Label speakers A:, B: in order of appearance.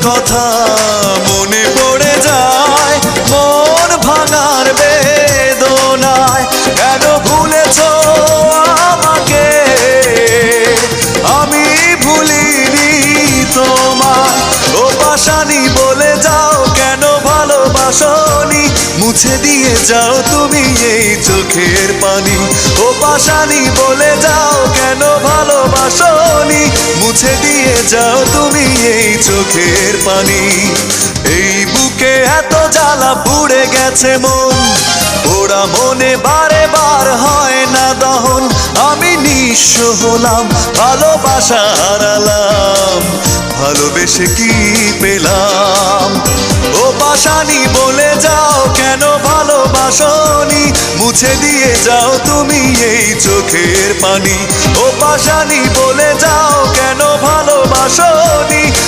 A: কথা মনে পড়ে যায় মন ভাঙার বেদনায়। কেন ভুলেছো আমাকে, আমি ভুলিনি তোমায়। ও পাশানি বলে যাও কেন ভালোবাসনি, মুছে দিয়ে যাও তুমি এই চোখের পানি। ও পাশানি বলে যাও কেন ভালোবাসনি, মুছে দিয়ে যাও তুমি এই চোখের পানি। এই বুকে এত জ্বালা পুড়ে গেছে মন, পোড়া মনে বারে বার হয় না দহন। আমি নিঃস্ব হলাম, ভালোবাসা হারালাম, ভালোবেসে কি পেলাম। ও পাশানি বলে যাও কেন ভালোবাসনি, মুছে দিয়ে যাও তুমি এই চোখের পানি। ও পাশানি বলে যাও কেন ভালোবাসনি,